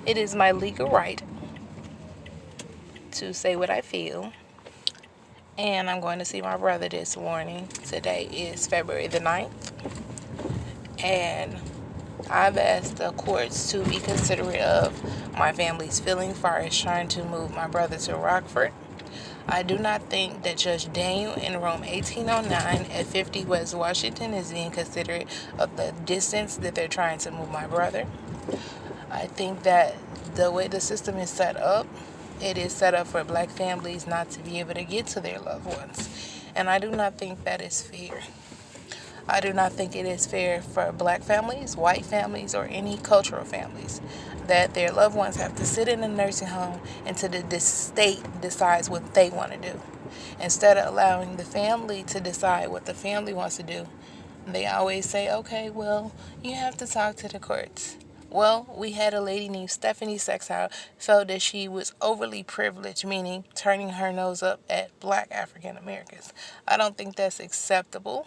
It is my legal right to say what I feel. And I'm going to see my brother this morning. Today is February the 9th. And I've asked the courts to be considerate of my family's feeling as far as trying to move my brother to Rockford. I do not think that Judge Daniel in room 1809 at 50 West Washington is being considerate of the distance that they're trying to move my brother. I think that the way the system is set up, it is set up for black families not to be able to get to their loved ones. And I do not think that is fair. I do not think it is fair for black families, white families, or any cultural families that their loved ones have to sit in a nursing home until the state decides what they want to do. Instead of allowing the family to decide what the family wants to do, they always say, okay, well, you have to talk to the courts. Well, we had a lady named Stephanie Sexauer felt that she was overly privileged, meaning turning her nose up at black African Americans. I don't think that's acceptable.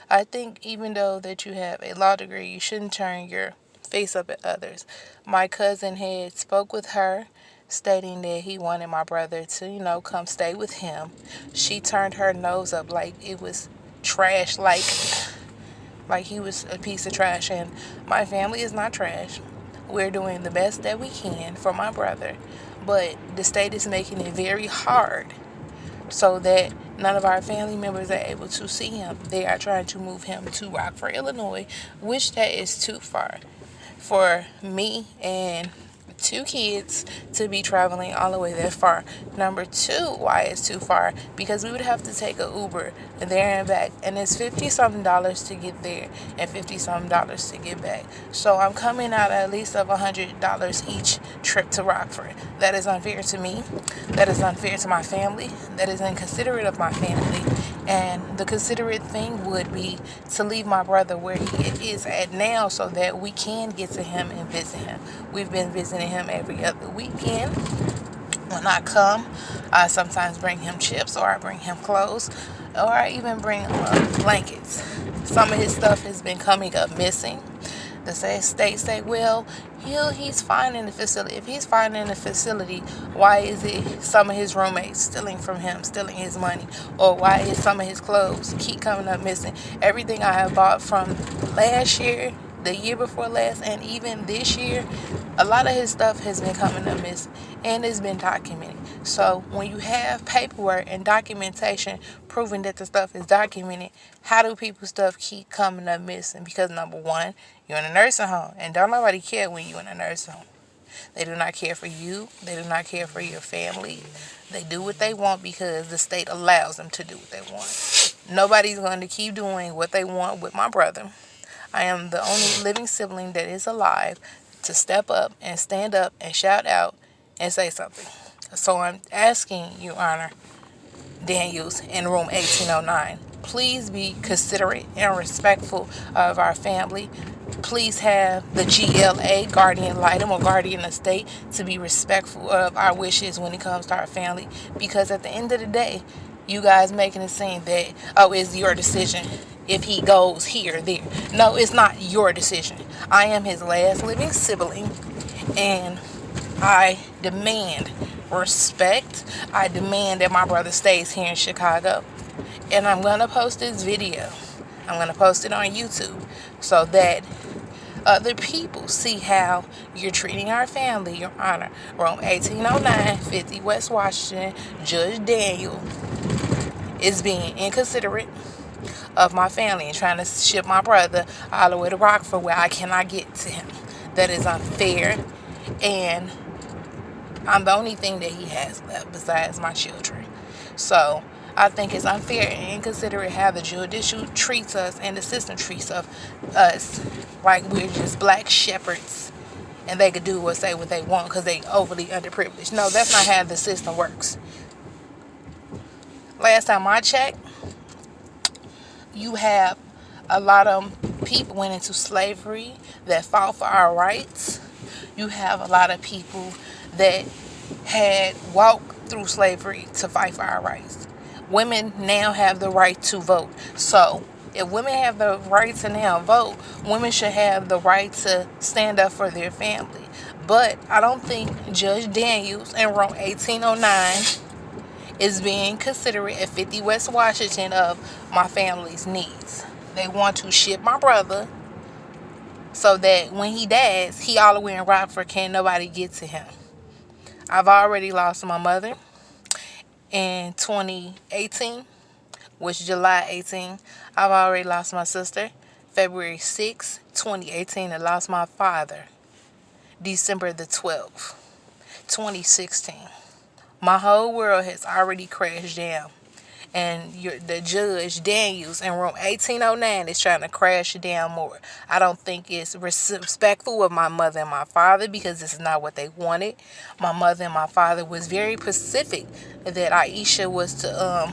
I think even though that you have a law degree, you shouldn't turn your face up at others. My cousin had spoke with her, stating that he wanted my brother to, come stay with him. She turned her nose up like it was trash, like he was a piece of trash. And my family is not trash. We're doing the best that we can for my brother, but the state is making it very hard so that none of our family members are able to see him. They are trying to move him to Rockford, Illinois, which that is too far for me and 2 kids to be traveling all the way that far. Number 2, why it's too far? Because we would have to take an Uber there and back, and it's $50-something to get there and $50-something to get back. So I'm coming out at least of $100 each trip to Rockford. That is unfair to me. That is unfair to my family. That is inconsiderate of my family. And the considerate thing would be to leave my brother where he is at now so that we can get to him and visit him. We've been visiting him every other weekend. When I come, I sometimes bring him chips, or I bring him clothes, or I even bring blankets. Some of his stuff has been coming up missing. The state say, well, he's fine in the facility. If he's fine in the facility, why is it some of his roommates stealing from him, stealing his money? Or why is some of his clothes keep coming up missing? Everything I have bought from last year, the year before last, and even this year, a lot of his stuff has been coming up missing, and it's been documented. So when you have paperwork and documentation proving that the stuff is documented, how do people's stuff keep coming up missing? Because number one, you're in a nursing home, and don't nobody care when you're in a nursing home. They do not care for you. They do not care for your family. They do what they want because the state allows them to do what they want. Nobody's going to keep doing what they want with my brother. I am the only living sibling that is alive to step up and stand up and shout out and say something. So I'm asking Your Honor, Daniels in room 1809, please be considerate and respectful of our family. Please have the GLA, guardian litem, or guardian estate, to be respectful of our wishes when it comes to our family. Because at the end of the day, you guys making it seem that, oh, it's your decision if he goes here or there. No, it's not your decision. I am his last living sibling, and I demand respect. I demand that my brother stays here in Chicago. And I'm going to post this video. I'm going to post it on YouTube so that other people see how you're treating our family, Your Honor. Room 1809, 50 West Washington, Judge Daniel is being inconsiderate of my family and trying to ship my brother all the way to Rockford where I cannot get to him. That is unfair, and I'm the only thing that he has left besides my children. So I think it's unfair and inconsiderate how the judicial treats us and the system treats us like we're just black shepherds and they could do or say what they want because they overly underprivileged. No, that's not how the system works. Last time I checked, you have a lot of people went into slavery that fought for our rights. You have a lot of people that had walked through slavery to fight for our rights. Women now have the right to vote. So If women have the right to now vote, women should have the right to stand up for their family. But I don't think Judge Daniels in Room 1809 is being considerate at 50 West Washington of my family's needs. They want to ship my brother so that when he dies, he all the way in Rockford, can't nobody get to him. I've already lost my mother in 2018, which July 18. I've already lost my sister February 6, 2018, and lost my father December the 12th, 2016. My whole world has already crashed down. And the Judge Daniels in Room 1809 is trying to crash it down more. I don't think it's respectful of my mother and my father, because this is not what they wanted. My mother and my father was very specific that Aisha was to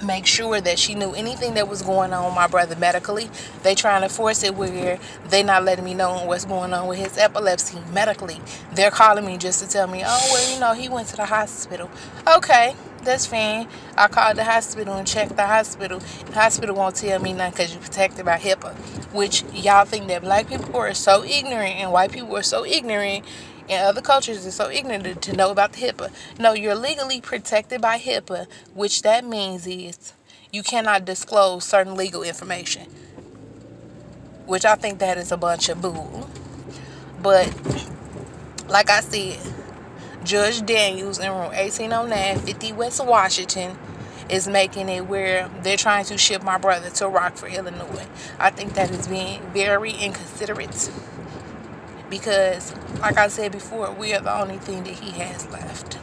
make sure that she knew anything that was going on with my brother medically. They trying to force it where they not letting me know what's going on with his epilepsy medically. They're calling me just to tell me, oh, well, he went to the hospital. Okay, that's fine. I called the hospital and checked the hospital. The hospital won't tell me nothing because you're protected by HIPAA. Which y'all think that black people are so ignorant and white people are so ignorant and other cultures are so ignorant to know about the HIPAA. No, you're legally protected by HIPAA, which that means is you cannot disclose certain legal information, which I think that is a bunch of bull. But like I said, Judge Daniels in Room 1809, 50 West Washington, is making it where they're trying to ship my brother to Rockford, Illinois. I think that is being very inconsiderate. Because, like I said before, we are the only thing that he has left.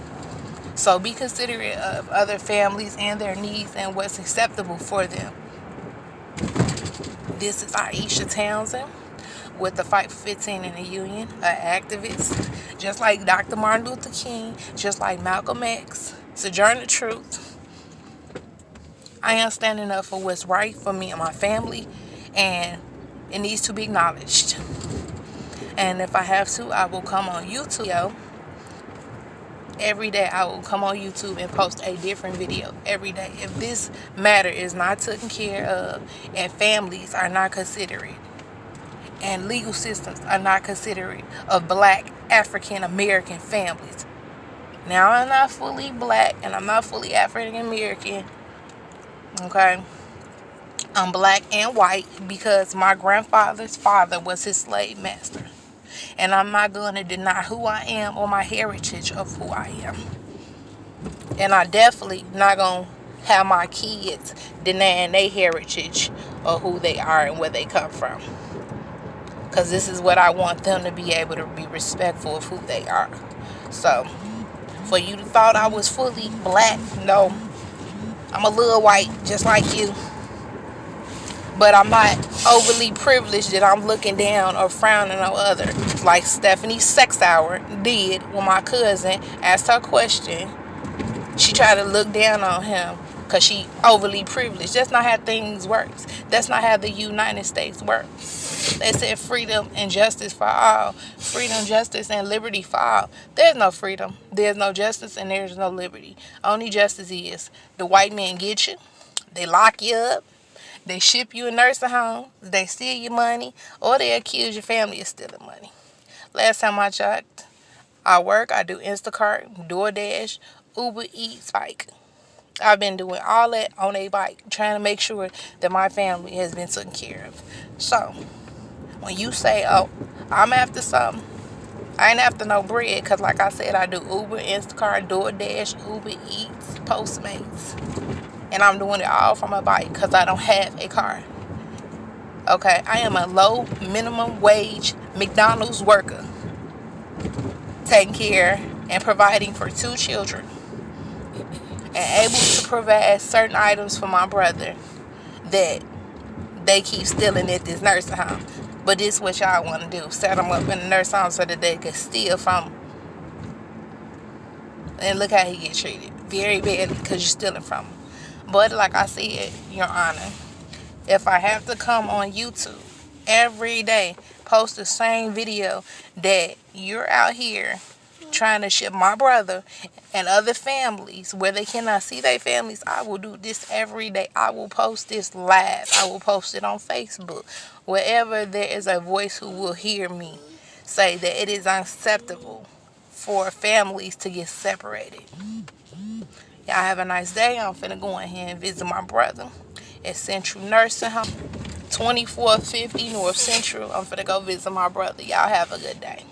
So be considerate of other families and their needs and what's acceptable for them. This is Aisha Townsend with the Fight for 15 in the Union, an activist, just like Dr. Martin Luther King, just like Malcolm X, Sojourner Truth. I am standing up for what's right for me and my family, and it needs to be acknowledged. And if I have to, I will come on YouTube. Every day I will come on YouTube and post a different video every day. If this matter is not taken care of, and families are not considerate, and legal systems are not considerate of black African American families. Now, I'm not fully black and I'm not fully African American. Okay? I'm black and white because my grandfather's father was his slave master. And I'm not going to deny who I am or my heritage of who I am. And I definitely not going to have my kids denying their heritage or who they are and where they come from. Because this is what I want them to be able to be respectful of who they are. So, for you to thought I was fully black, no. I'm a little white, just like you. But I'm not overly privileged that I'm looking down or frowning on others. Like Stephanie Sexauer did when my cousin asked her a question. She tried to look down on him because she overly privileged. That's not how things work. That's not how the United States works. They said freedom and justice for all. Freedom, justice, and liberty for all. There's no freedom. There's no justice, and there's no liberty. Only justice is the white men get you. They lock you up. They ship you a nursing home. They steal your money. Or they accuse your family of stealing money. Last time I checked, I work. I do Instacart, DoorDash, Uber Eats, bike. I've been doing all that on a bike, trying to make sure that my family has been taken care of. So, when you say, oh, I'm after something, I ain't after no bread, because like I said, I do Uber, Instacart, DoorDash, Uber Eats, Postmates. And I'm doing it all from a bike because I don't have a car. Okay, I am a low minimum wage McDonald's worker, taking care and providing for 2 children, and able to provide certain items for my brother that they keep stealing at this nursing home. But this is what y'all want to do. Set them up in the nursing home so that they can steal from them. And look how he get treated. Very badly because you're stealing from him. But like I said, Your Honor, if I have to come on YouTube every day, post the same video that you're out here trying to ship my brother and other families where they cannot see their families. I will do this every day. I will post this live. I will post it on Facebook. Wherever there is a voice who will hear me say that it is unacceptable for families to get separated. Y'all have a nice day. I'm finna go in here and visit my brother at Central Nursing Home, 2450 North Central. I'm finna go visit my brother. Y'all have a good day.